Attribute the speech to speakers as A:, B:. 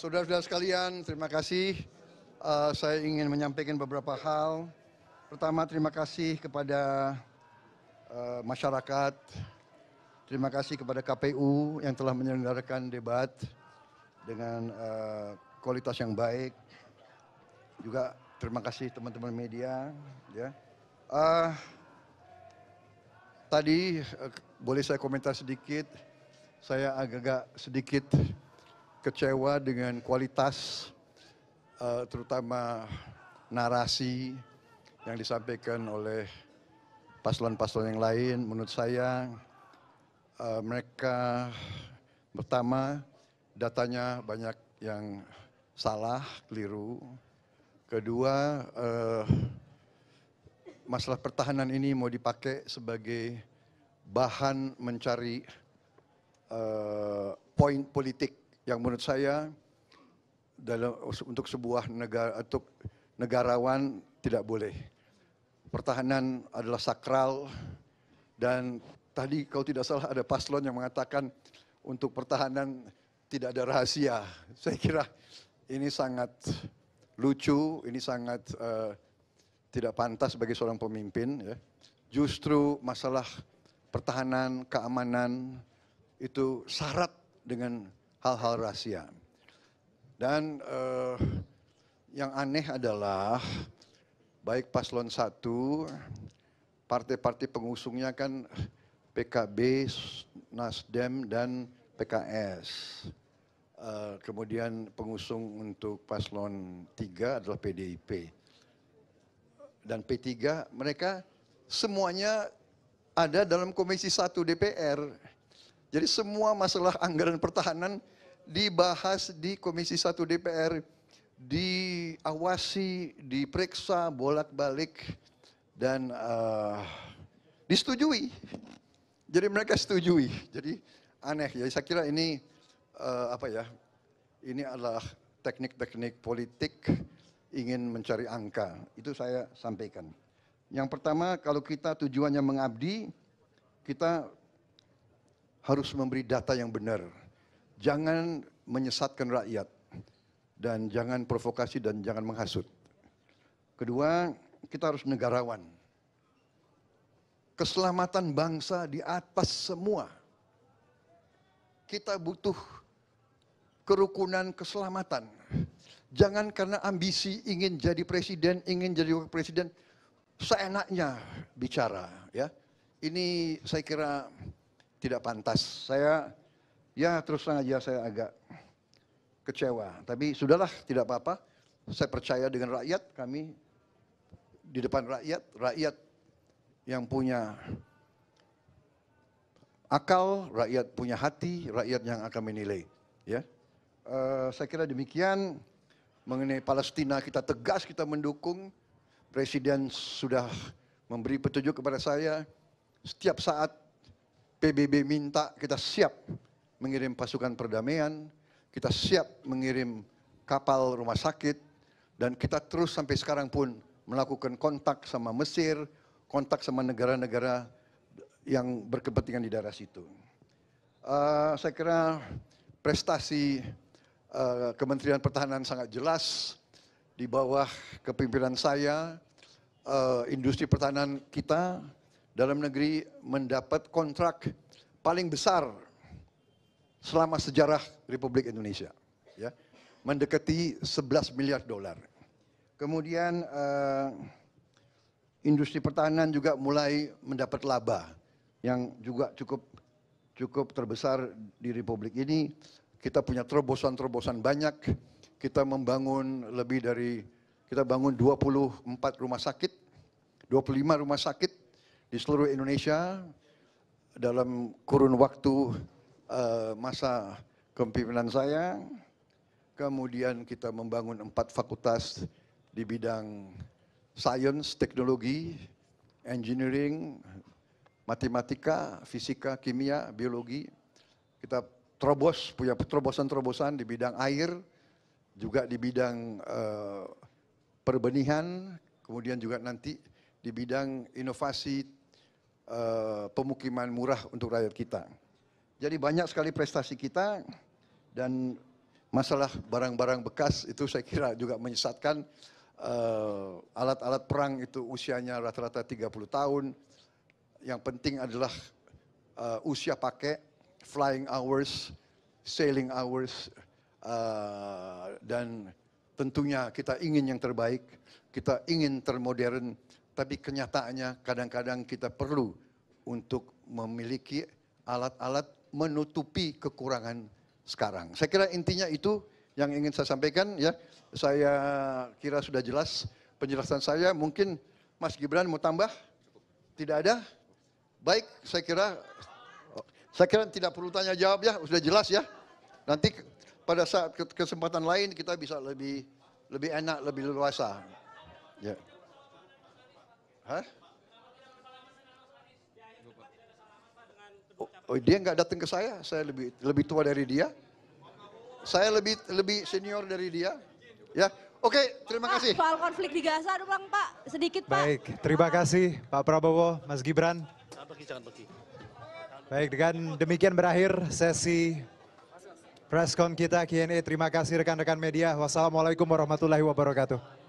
A: Saudara-saudara sekalian, terima kasih. Saya ingin menyampaikan beberapa hal. Pertama, terima kasih kepada masyarakat. Terima kasih kepada KPU yang telah menyelenggarakan debat dengan kualitas yang baik. Juga terima kasih teman-teman media. Ya. Tadi boleh saya komentar sedikit. Saya agak sedikit kecewa dengan kualitas terutama narasi yang disampaikan oleh paslon-paslon yang lain. Menurut saya mereka pertama datanya banyak yang salah, keliru. Kedua, masalah pertahanan ini mau dipakai sebagai bahan mencari poin politik yang menurut saya untuk sebuah negara, untuk negarawan tidak boleh. Pertahanan adalah sakral dan tadi kalau tidak salah ada paslon yang mengatakan untuk pertahanan tidak ada rahasia. Saya kira ini sangat lucu, ini sangat tidak pantas bagi seorang pemimpin. Ya. Justru masalah pertahanan, keamanan itu syarat dengan hal-hal rahasia. Dan yang aneh adalah baik paslon 1, partai-partai pengusungnya kan PKB, Nasdem, dan PKS. Kemudian pengusung untuk paslon 3 adalah PDIP. Dan P3 mereka semuanya ada dalam Komisi 1 DPR. Jadi semua masalah anggaran pertahanan dibahas di Komisi 1 DPR, diawasi, diperiksa bolak-balik dan disetujui. Jadi mereka setujui. Jadi aneh. Jadi saya kira ini ini adalah teknik-teknik politik ingin mencari angka. Itu saya sampaikan. Yang pertama, kalau kita tujuannya mengabdi, kita harus memberi data yang benar. Jangan menyesatkan rakyat dan jangan provokasi dan jangan menghasut. Kedua, kita harus negarawan. Keselamatan bangsa di atas semua. Kita butuh kerukunan keselamatan. Jangan karena ambisi ingin jadi presiden, ingin jadi wakil presiden, seenaknya bicara. Ya, ini saya kira tidak pantas. Saya terus terang aja saya agak kecewa. Tapi sudahlah, tidak apa-apa. Saya percaya dengan rakyat, kami di depan rakyat yang punya akal, rakyat punya hati, rakyat yang akan menilai. Ya, saya kira demikian. Mengenai Palestina kita tegas, kita mendukung. Presiden sudah memberi petunjuk kepada saya. Setiap saat PBB minta, kita siap mengirim pasukan perdamaian, kita siap mengirim kapal rumah sakit, dan kita terus sampai sekarang pun melakukan kontak sama Mesir, kontak sama negara-negara yang berkepentingan di daerah situ. Saya kira prestasi Kementerian Pertahanan sangat jelas. Di bawah kepemimpinan saya, industri pertahanan kita dalam negeri mendapat kontrak paling besar selama sejarah Republik Indonesia, ya, mendekati 11 miliar dolar. Kemudian industri pertahanan juga mulai mendapat laba yang juga cukup terbesar di Republik ini. Kita punya terobosan-terobosan banyak. Kita membangun kita bangun 24 rumah sakit, 25 rumah sakit di seluruh Indonesia dalam kurun waktu masa kepemimpinan saya. Kemudian kita membangun 4 fakultas di bidang sains, teknologi, engineering, matematika, fisika, kimia, biologi. Kita punya terobosan-terobosan di bidang air, juga di bidang perbenihan, kemudian juga nanti di bidang inovasi pemukiman murah untuk rakyat kita. Jadi banyak sekali prestasi kita, dan masalah barang-barang bekas itu saya kira juga menyesatkan. Alat-alat perang itu usianya rata-rata 30 tahun. Yang penting adalah usia pakai, flying hours, sailing hours, dan tentunya kita ingin yang terbaik, kita ingin termodern, tapi kenyataannya kadang-kadang kita perlu untuk memiliki alat-alat menutupi kekurangan sekarang. Saya kira intinya itu yang ingin saya sampaikan ya. Saya kira sudah jelas penjelasan saya. Mungkin Mas Gibran mau tambah? Tidak ada? Baik, saya kira tidak perlu tanya jawab ya, sudah jelas ya. Nanti pada saat kesempatan lain kita bisa lebih enak, lebih leluasa. Ya. Hah? Oh, dia nggak datang ke saya lebih tua dari dia. Saya lebih senior dari dia. Ya, oke, terima kasih.
B: Soal konflik di Gaza doang Pak, sedikit Pak.
C: Baik, terima kasih Pak Prabowo, Mas Gibran. Baik, dengan demikian berakhir sesi press con kita Q&A. Terima kasih rekan-rekan media. Wassalamualaikum warahmatullahi wabarakatuh.